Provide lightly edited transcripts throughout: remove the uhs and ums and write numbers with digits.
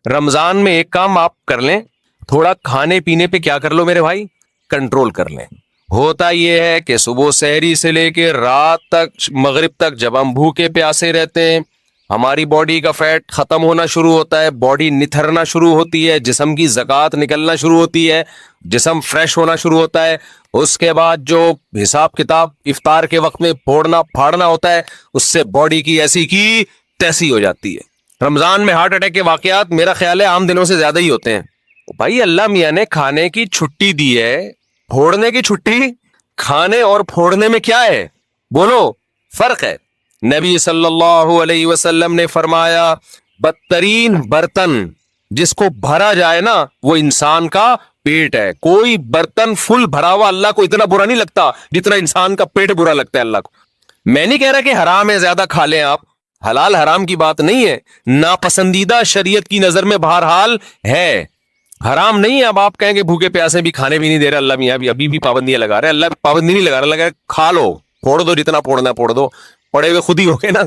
رمضان میں ایک کام آپ کر لیں, تھوڑا کھانے پینے پہ کیا کر لو میرے بھائی, کنٹرول کر لیں. ہوتا یہ ہے کہ صبح سحری سے لے کے رات تک مغرب تک جب ہم بھوکے پیاسے رہتے ہیں, ہماری باڈی کا فیٹ ختم ہونا شروع ہوتا ہے, باڈی نتھرنا شروع ہوتی ہے, جسم کی زکوٰۃ نکلنا شروع ہوتی ہے, جسم فریش ہونا شروع ہوتا ہے. اس کے بعد جو حساب کتاب افطار کے وقت میں پھوڑنا پھاڑنا ہوتا ہے, اس سے باڈی کی ایسی کی تیسی ہو جاتی ہے. رمضان میں ہارٹ اٹیک کے واقعات میرا خیال ہے عام دنوں سے زیادہ ہی ہوتے ہیں. بھائی اللہ میاں نے کھانے کی چھٹی دی ہے, پھوڑنے کی چھٹی. کھانے اور پھوڑنے میں کیا ہے, بولو, فرق ہے. نبی صلی اللہ علیہ وسلم نے فرمایا بدترین برتن جس کو بھرا جائے نا وہ انسان کا پیٹ ہے. کوئی برتن فل بھرا ہوا اللہ کو اتنا برا نہیں لگتا جتنا انسان کا پیٹ برا لگتا ہے اللہ کو. میں نہیں کہہ رہا کہ حرام ہے زیادہ کھا لیں آپ, حلال حرام کی بات نہیں ہے, ناپسندیدہ شریعت کی نظر میں بہرحال ہے, حرام نہیں ہے. اب آپ کہیں کہ بھوکے پیاسے بھی کھانے بھی نہیں دے رہے اللہ میاں, ابھی بھی پابندیاں لگا رہے. اللہ پابندی نہیں لگا رہا, لگا کھا لو, پھوڑ دو, جتنا پھوڑنا ہے پھوڑ دو, پڑے ہوئے خود ہی ہو گئے نا,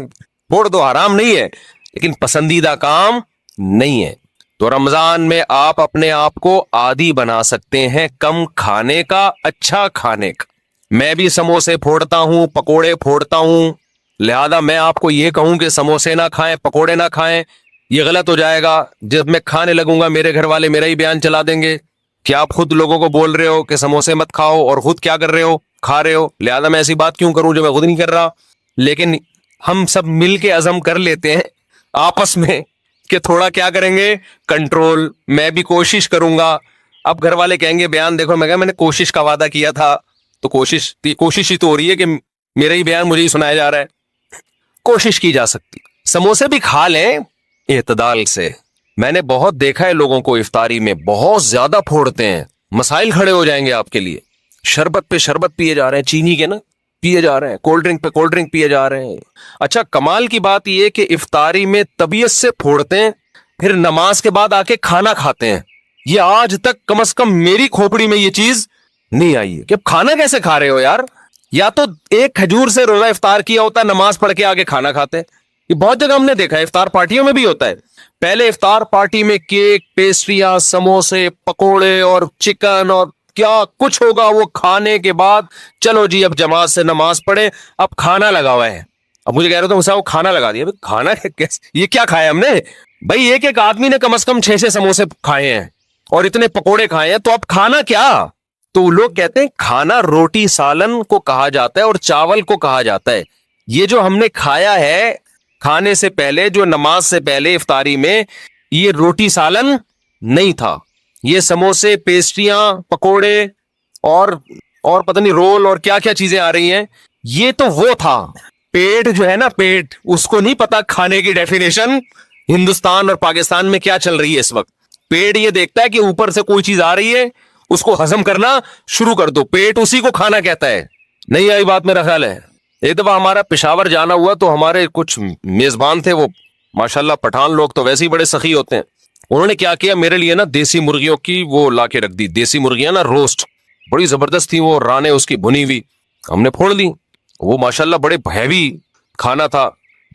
پھوڑ دو, حرام نہیں ہے لیکن پسندیدہ کام نہیں ہے. تو رمضان میں آپ اپنے آپ کو عادی بنا سکتے ہیں کم کھانے کا, اچھا کھانے کا. میں بھی سموسے پھوڑتا ہوں, پکوڑے پھوڑتا ہوں, لہذا میں آپ کو یہ کہوں کہ سموسے نہ کھائیں, پکوڑے نہ کھائیں, یہ غلط ہو جائے گا. جب میں کھانے لگوں گا میرے گھر والے میرا ہی بیان چلا دیں گے کہ آپ خود لوگوں کو بول رہے ہو کہ سموسے مت کھاؤ اور خود کیا کر رہے ہو, کھا رہے ہو. لہذا میں ایسی بات کیوں کروں جو میں خود نہیں کر رہا. لیکن ہم سب مل کے عزم کر لیتے ہیں آپس میں کہ تھوڑا کیا کریں گے, کنٹرول. میں بھی کوشش کروں گا. اب گھر والے کہیں گے بیان دیکھو, میں کہا میں نے کوشش کا وعدہ کیا تھا, تو کوشش ہی تو ہو رہی ہے کہ میرا ہی بیان مجھے ہی سنایا جا رہا ہے. کوشش کی جا سکتی. سموسے بھی کھا لیں اعتدال سے. میں نے بہت دیکھا ہے لوگوں کو افطاری میں بہت زیادہ پھوڑتے ہیں, مسائل کھڑے ہو جائیں گے آپ کے لیے. شربت پہ شربت پیے جا رہے ہیں, چینی کے نا پیے جا رہے ہیں, کولڈ ڈرنک پہ کولڈ ڈرنک پیے جا رہے ہیں. اچھا کمال کی بات یہ کہ افطاری میں طبیعت سے پھوڑتے ہیں, پھر نماز کے بعد آ کے کھانا کھاتے ہیں. یہ آج تک کم از کم میری کھوپڑی میں یہ چیز نہیں آئی ہے کہ اب کھانا کیسے کھا رہے ہو یار. یا تو ایک کھجور سے روزہ افطار کیا ہوتا ہے, نماز پڑھ کے آگے کھانا کھاتے ہیں. یہ بہت جگہ ہم نے دیکھا ہے, افطار پارٹیوں میں بھی ہوتا ہے. پہلے افطار پارٹی میں کیک, پیسٹریاں, سموسے, پکوڑے اور چکن اور کیا کچھ ہوگا, وہ کھانے کے بعد چلو جی اب جماعت سے نماز پڑھے, اب کھانا لگا ہوا ہے. اب مجھے کہہ رہے تھے وہ کھانا لگا دیا. کھانا یہ کیا کھایا ہم نے بھائی؟ ایک آدمی نے کم از کم 6 سموسے کھائے ہیں اور اتنے پکوڑے کھائے ہیں, تو اب کھانا کیا؟ تو لوگ کہتے ہیں کھانا روٹی سالن کو کہا جاتا ہے اور چاول کو کہا جاتا ہے. یہ جو ہم نے کھایا ہے کھانے سے پہلے, جو نماز سے پہلے افطاری میں, یہ روٹی سالن نہیں تھا. یہ سموسے, پیسٹریاں, پکوڑے اور پتہ نہیں رول اور کیا کیا چیزیں آ رہی ہیں, یہ تو وہ تھا. پیٹ جو ہے نا, پیٹ, اس کو نہیں پتا کھانے کی ڈیفینیشن ہندوستان اور پاکستان میں کیا چل رہی ہے اس وقت. پیٹ یہ دیکھتا ہے کہ اوپر سے کوئی چیز آ رہی ہے, اس کو ہضم کرنا شروع کر دو, پیٹ اسی کو کھانا کہتا ہے. نہیں آئی بات میرا خیال ہے. ایک دفعہ ہمارا پشاور جانا ہوا تو ہمارے کچھ میزبان تھے, وہ ماشاءاللہ پٹھان لوگ تو ویسے ہی بڑے سخی ہوتے ہیں. انہوں نے کیا کیا, میرے لیے نا دیسی مرغیوں کی وہ لا کے رکھ دی. دیسی مرغیاں نا روسٹ, بڑی زبردست تھی وہ, رانے اس کی بھنی ہوئی, ہم نے پھوڑ لی. وہ ماشاءاللہ بڑے ہیوی کھانا تھا,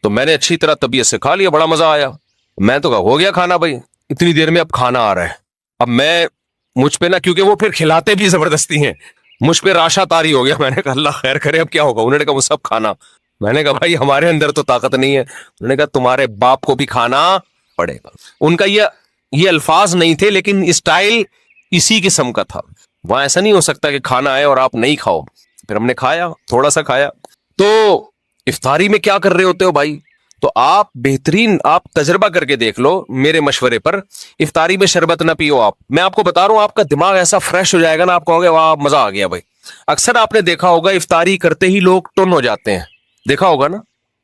تو میں نے اچھی طرح طبیعت سے کھا لیا, بڑا مزہ آیا. میں تو کہا ہو گیا کھانا بھائی, اتنی دیر میں اب کھانا آ رہا ہے. اب مجھ پہ نا, کیونکہ وہ پھر کھلاتے بھی زبردستی ہیں, مجھ پہ راشا تاری ہو گیا. میں نے کہا اللہ خیر کرے اب کیا ہوگا. انہوں نے کہا وہ سب کھانا. میں نے کہا بھائی ہمارے اندر تو طاقت نہیں ہے. انہوں نے کہا تمہارے باپ کو بھی کھانا پڑے گا. ان کا یہ الفاظ نہیں تھے لیکن اسٹائل اسی قسم کا تھا. وہاں ایسا نہیں ہو سکتا کہ کھانا آئے اور آپ نہیں کھاؤ. پھر ہم نے کھایا, تھوڑا سا کھایا. تو افطاری میں کیا کر رہے ہوتے ہو بھائی؟ تو آپ بہترین آپ تجربہ کر کے دیکھ لو میرے مشورے پر. افطاری میں شربت نہ پیو آپ. میں آپ کو بتا رہا ہوں آپ کا دماغ ایسا فریش ہو جائے گا نا, آپ کہو گے واہ مزہ آ گیا بھائی. اکثر آپ نے دیکھا ہوگا افطاری کرتے ہی لوگ ٹن ہو جاتے ہیں, دیکھا ہوگا نا.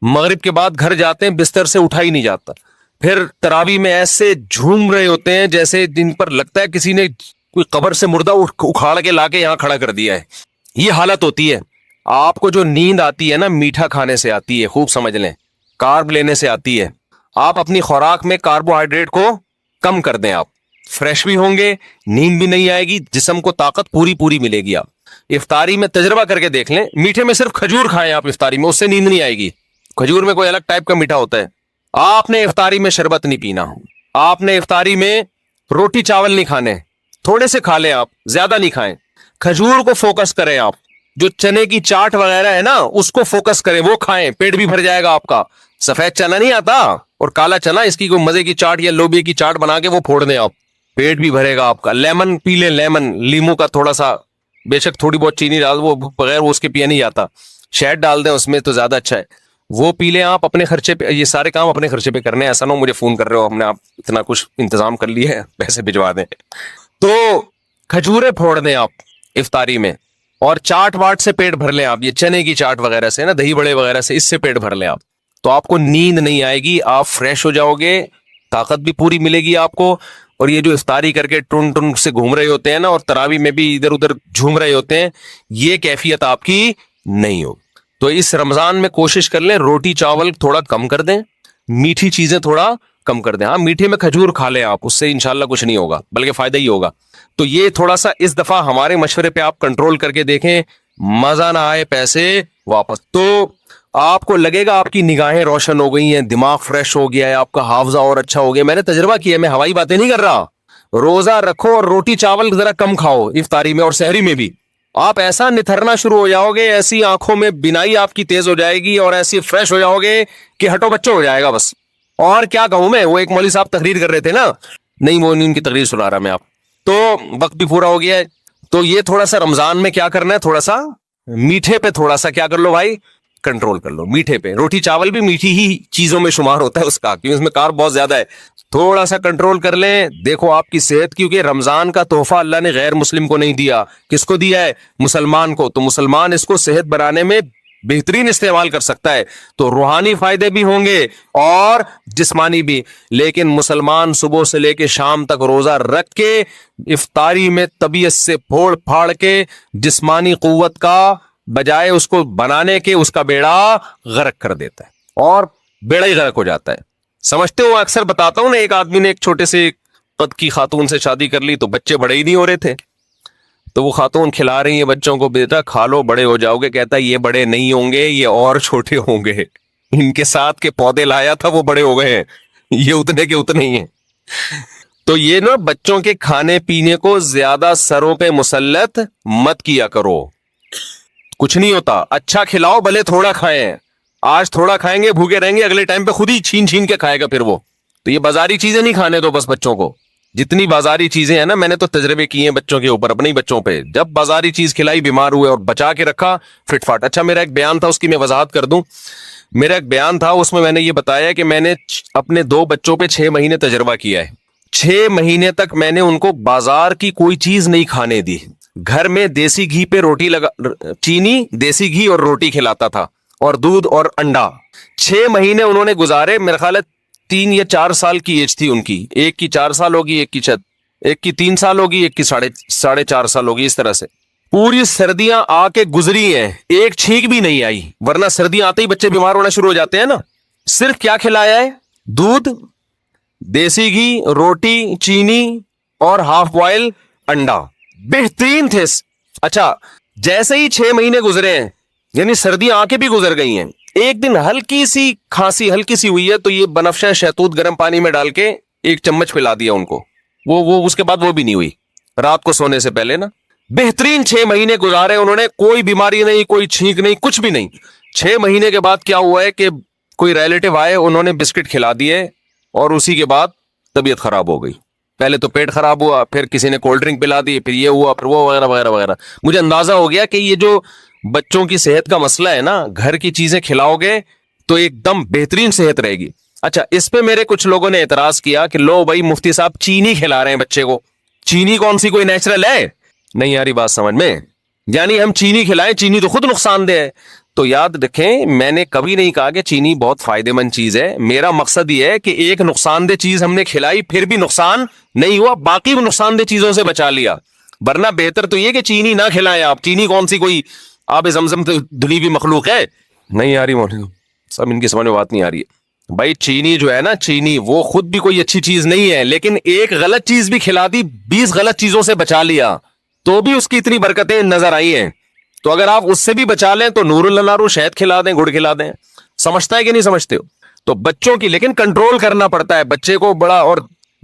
مغرب کے بعد گھر جاتے ہیں, بستر سے اٹھا ہی نہیں جاتا. پھر تراویح میں ایسے جھوم رہے ہوتے ہیں جیسے جن پر لگتا ہے کسی نے کوئی قبر سے مردہ اکھاڑ کے لا کے یہاں کھڑا کر دیا ہے. یہ حالت ہوتی ہے. آپ کو جو نیند آتی ہے نا میٹھا کھانے سے آتی ہے, خوب سمجھ لیں, کارب لینے سے آتی ہے. آپ اپنی خوراک میں کاربوہائیڈریٹ کو کم کر دیں, آپ فریش بھی ہوں گے, نیند بھی نہیں آئے گی, جسم کو طاقت پوری ملے گی. آپ افطاری میں تجربہ کر کے دیکھ لیں, میٹھے میں صرف کھجور کھائیں آپ افطاری میں, اس سے نیند نہیں آئے گی. کھجور میں کوئی الگ ٹائپ کا میٹھا ہوتا ہے. آپ نے افطاری میں شربت نہیں پینا, آپ نے افطاری میں روٹی چاول نہیں کھانے, تھوڑے سے کھا لیں آپ, زیادہ نہیں کھائیں. کھجور کو فوکس کریں آپ, جو چنے کی چاٹ وغیرہ ہے نا اس کو فوکس کریں, وہ کھائیں, پیٹ بھی بھر جائے گا آپ کا. سفید چنا نہیں آتا اور کالا چنا, اس کی کوئی مزے کی چاٹ یا لوبیا کی چاٹ بنا کے وہ پھوڑ دیں آپ, پیٹ بھی بھرے گا آپ کا. لیمن پی لیں, لیمن, لیمو کا تھوڑا سا, بے شک تھوڑی بہت چینی ڈال, وہ بغیر وہ اس کے پیا نہیں جاتا, شہد ڈال دیں اس میں تو زیادہ اچھا ہے, وہ پی لیں آپ اپنے خرچے پہ. یہ سارے کام اپنے خرچے پہ کرنے ہیں, ایسا نہ ہو مجھے فون کر رہے ہو ہم نے آپ اتنا کچھ انتظام کر لیا ہے پیسے بھجوا دیں. تو کھجورے پھوڑ دیں آپ افطاری میں, اور چاٹ واٹ سے پیٹ بھر لیں آپ, یہ چنے کی چاٹ وغیرہ سے نا, دہی بڑے وغیرہ سے, اس سے پیٹ بھر لیں آپ, تو آپ کو نیند نہیں آئے گی, آپ فریش ہو جاؤ گے, طاقت بھی پوری ملے گی آپ کو. اور یہ جو افطاری کر کے ٹن ٹن سے گھوم رہے ہوتے ہیں نا, اور تراوی میں بھی ادھر ادھر جھوم رہے ہوتے ہیں, یہ کیفیت آپ کی نہیں ہوگی. تو اس رمضان میں کوشش کر لیں روٹی چاول تھوڑا کم کر دیں, میٹھی چیزیں تھوڑا کم کر دیں. ہاں میٹھے میں کھجور کھا لیں آپ, اس سے انشاءاللہ کچھ نہیں ہوگا بلکہ فائدہ ہی ہوگا. تو یہ تھوڑا سا اس دفعہ ہمارے مشورے پہ آپ کنٹرول کر کے دیکھیں, مزہ نہ آئے پیسے واپس. تو آپ کو لگے گا آپ کی نگاہیں روشن ہو گئی ہیں, دماغ فریش ہو گیا ہے, آپ کا حافظہ اور اچھا ہو گیا. میں نے تجربہ کیا ہے, میں ہوائی باتیں نہیں کر رہا. روزہ رکھو اور روٹی چاول ذرا کم کھاؤ افطاری میں اور سحری میں بھی, آپ ایسا نتھرنا شروع ہو جاؤ گے, ایسی آنکھوں میں بینائی آپ کی تیز ہو جائے گی اور ایسی فریش ہو جاؤ گے کہ ہٹو بچوں ہو جائے گا بس. اور کیا کہوں میں, وہ ایک مولوی صاحب تقریر کر رہے تھے نا, نہیں وہ ان کی تقریر سنا رہا میں آپ, تو وقت بھی پورا ہو گیا ہے. تو یہ تھوڑا سا رمضان میں کیا کرنا ہے, تھوڑا سا میٹھے پہ تھوڑا سا کیا کر لو بھائی, کنٹرول کر لو. میٹھے پہ, روٹی چاول بھی میٹھی ہی چیزوں میں شمار ہوتا ہے اس کا, کیونکہ اس میں کارب بہت زیادہ ہے. تھوڑا سا کنٹرول کر لیں, دیکھو آپ کی صحت, کیونکہ رمضان کا تحفہ اللہ نے غیر مسلم کو نہیں دیا, کس کو دیا ہے, مسلمان کو. تو مسلمان اس کو صحت بنانے میں بہترین استعمال کر سکتا ہے, تو روحانی فائدے بھی ہوں گے اور جسمانی بھی. لیکن مسلمان صبح سے لے کے شام تک روزہ رکھ کے افطاری میں طبیعت سے پھوڑ پھاڑ کے جسمانی قوت کا بجائے اس کو بنانے کے اس کا بیڑا غرق کر دیتا ہے, اور بیڑا ہی غرق ہو جاتا ہے. سمجھتے ہو, اکثر بتاتا ہوں نا, ایک آدمی نے ایک چھوٹے سے قد کی خاتون سے شادی کر لی, تو بچے بڑے ہی نہیں ہو رہے تھے, تو وہ خاتون کھلا رہی ہیں بچوں کو, بیٹا کھا لو بڑے ہو جاؤ گے. کہتا ہے یہ بڑے نہیں ہوں گے, یہ اور چھوٹے ہوں گے, ان کے ساتھ کے پودے لایا تھا وہ بڑے ہو گئے ہیں, یہ اتنے کے اتنے ہی ہیں. تو یہ نا بچوں کے کھانے پینے کو زیادہ سروں پہ مسلط مت کیا کرو, کچھ نہیں ہوتا. اچھا کھلاؤ, بھلے تھوڑا کھائیں, آج تھوڑا کھائیں گے بھوکے رہیں گے, اگلے ٹائم پہ خود ہی چھین چھین کے کھائے گا پھر وہ. تو یہ بازاری چیزیں نہیں کھانے دو بس بچوں کو, جتنی بازاری چیزیں ہیں نا, میں نے تو تجربے کیے ہیں بچوں کے اوپر, اپنے ہی بچوں پہ, جب بازاری چیز کھلائی بیمار ہوئے, اور بچا کے رکھا فٹ فاٹ. اچھا میرا ایک بیان تھا, اس کی میں وضاحت کر دوں. میرا ایک بیان تھا, اس میں نے یہ بتایا کہ میں نے اپنے 2 بچوں پہ 6 مہینے تجربہ کیا ہے. 6 مہینے تک میں نے ان کو بازار کی کوئی چیز نہیں کھانے دی, گھر میں دیسی گھی پہ روٹی چینی, دیسی گھی اور روٹی کھلاتا تھا, اور دودھ اور انڈا. 6 مہینے انہوں نے گزارے, میرا خیال ہے 3 یا 4 سال کی ایج تھی ان کی, ایک کی 4 سال ہوگی, ایک کی 3 سال ہوگی, ایک کی 4.5 سال ہوگی, اس طرح سے. پوری سردیاں آ کے گزری ہیں, ایک چھینک بھی نہیں آئی, ورنہ سردیاں آتے ہی بچے بیمار ہونا شروع ہو جاتے ہیں نا. صرف کیا کھلایا ہے, دودھ, دیسی گھی, روٹی, چینی اور ہاف بوائل انڈا, بہترین تھے. اچھا جیسے ہی 6 مہینے گزرے ہیں, یعنی سردیاں آ کے بھی گزر گئی ہیں, ایک دن ہلکی سی کھانسی ہلکی سی ہوئی ہے, تو یہ بنفشہ شہتوت گرم پانی میں ڈال کے 1 چمچ پلا دیا ان کو, وہ اس کے بعد وہ بھی نہیں ہوئی, رات کو سونے سے پہلے نا. بہترین 6 مہینے گزارے انہوں نے, کوئی بیماری نہیں, کوئی چھینک نہیں, کچھ بھی نہیں. 6 مہینے کے بعد کیا ہوا ہے کہ کوئی ریلیٹو آئے, انہوں نے بسکٹ کھلا دیے, اور اسی کے بعد طبیعت خراب ہو گئی. پہلے تو پیٹ خراب ہوا, پھر کسی نے کولڈ ڈرنک پلا دی, پھر یہ ہوا, پھر وہ وغیرہ وغیرہ وغیرہ. مجھے اندازہ ہو گیا کہ یہ جو بچوں کی صحت کا مسئلہ ہے نا, گھر کی چیزیں کھلاؤ گے تو ایک دم بہترین صحت رہے گی. اچھا اس پہ میرے کچھ لوگوں نے اعتراض کیا کہ لو بھائی مفتی صاحب چینی کھلا رہے ہیں بچے کو, چینی کون سی کوئی نیچرل ہے؟ نہیں یاری بات سمجھ میں, یعنی ہم چینی کھلائیں, چینی تو خود نقصان دہ ہے. تو یاد رکھیں, میں نے کبھی نہیں کہا کہ چینی بہت فائدہ مند چیز ہے. میرا مقصد یہ ہے کہ ایک نقصان دہ چیز ہم نے کھلائی, پھر بھی نقصان نہیں ہوا, باقی نقصان دہ چیزوں سے بچا لیا. ورنہ بہتر تو یہ کہ چینی نہ کھلائیں آپ. چینی کون سی کوئی آب زمزم دھلی ہوئی مخلوق ہے؟ نہیں یاری سب ان کی سمجھ میں بات نہیں آ رہی ہے. بھائی چینی جو ہے نا, چینی وہ خود بھی کوئی اچھی چیز نہیں ہے, لیکن ایک غلط چیز بھی کھلا دی, 20 غلط چیزوں سے بچا لیا, تو بھی اس کی اتنی برکتیں نظر آئی ہیں. تو اگر آپ اس سے بھی بچا لیں تو نور اللہ نارو, شہد کھلا دیں, گڑ کھلا دیں. سمجھتا ہے کہ نہیں سمجھتے ہو؟ تو بچوں کی لیکن کنٹرول کرنا پڑتا ہے, بچے کو بڑا, اور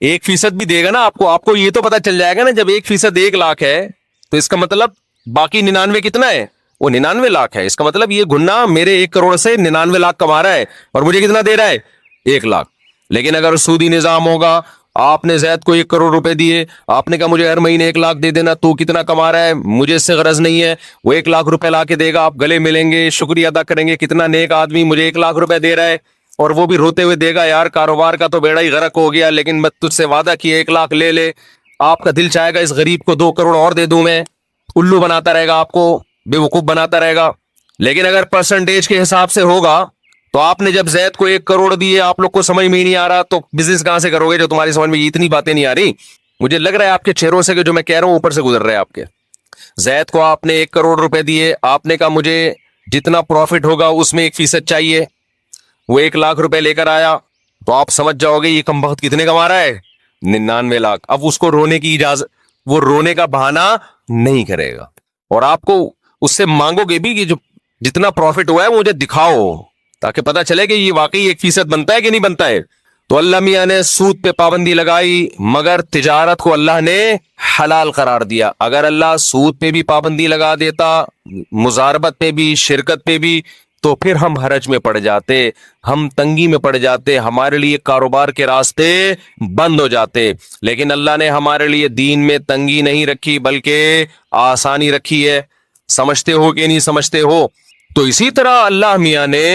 1% بھی دے گا نا آپ کو یہ تو پتا چل جائے گا نا, جب 1% 1 لاکھ ہے تو اس کا مطلب باقی 99 کتنا ہے, وہ 99 لاکھ ہے. اس کا مطلب یہ گنا میرے 1 کروڑ سے 99 لاکھ کما رہا ہے اور مجھے کتنا دے رہا ہے, 1 لاکھ. لیکن اگر سودی نظام ہوگا, آپ نے زید کو 1 کروڑ روپے دیے, آپ نے کہا مجھے ہر مہینے 1 لاکھ دے دینا, تو کتنا کما رہا ہے, مجھے اس سے غرض نہیں ہے, وہ 1 لاکھ روپے لا کے دے گا, آپ گلے ملیں گے, شکریہ ادا کریں گے, کتنا نیک آدمی مجھے 1 لاکھ روپے دے رہا ہے, اور وہ بھی روتے ہوئے دے گا, یار کاروبار کا تو بیڑا ہی غرق ہو گیا, لیکن میں تجھ سے وعدہ کیا 1 لاکھ لے لے. آپ کا دل چاہے گا اس غریب کو 2 کروڑ اور دے دوں میں, الو بناتا رہے گا, آپ کو بے وقوف بناتا رہے گا. لیکن اگر پرسنٹیج کے حساب سے ہوگا تو آپ نے جب زید کو 1 کروڑ دیے, آپ لوگ کو سمجھ میں ہی نہیں آ رہا, تو بزنس کہاں سے کرو گے جو تمہاری سمجھ میں اتنی باتیں نہیں آ رہی. مجھے لگ رہا ہے آپ کے چہروں سے کہ جو میں کہہ رہا ہوں اوپر سے گزر رہے ہیں آپ کے. زید کو آپ نے 1 کروڑ روپے دیے, آپ نے کہا مجھے جتنا پروفٹ ہوگا اس میں 1% چاہیے, وہ 1 لاکھ روپے لے کر آیا, تو آپ سمجھ جاؤ گے یہ کم بخت کتنے کما رہا ہے, 99 لاکھ. اب اس کو رونے کی اجازت, وہ رونے کا بہانہ نہیں کرے گا, اور آپ کو اس سے مانگو گے بھی کہ جو جتنا پروفٹ ہوا ہے مجھے دکھاؤ, تاکہ پتا چلے کہ یہ واقعی 1% بنتا ہے کہ نہیں بنتا ہے. تو اللہ میاں نے سود پہ پابندی لگائی, مگر تجارت کو اللہ نے حلال قرار دیا. اگر اللہ سود پہ بھی پابندی لگا دیتا, مزاربت پہ بھی, شرکت پہ بھی, تو پھر ہم حرج میں پڑ جاتے, ہم تنگی میں پڑ جاتے, ہمارے لیے کاروبار کے راستے بند ہو جاتے. لیکن اللہ نے ہمارے لیے دین میں تنگی نہیں رکھی بلکہ آسانی رکھی ہے. سمجھتے ہو کہ نہیں سمجھتے ہو؟ تو اسی طرح اللہ میاں نے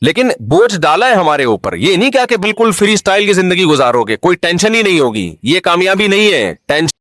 لیکن بوجھ ڈالا ہے ہمارے اوپر. یہ نہیں کہا کہ بالکل فری سٹائل کی زندگی گزارو گے, کوئی ٹینشن ہی نہیں ہوگی, یہ کامیابی نہیں ہے. ٹینشن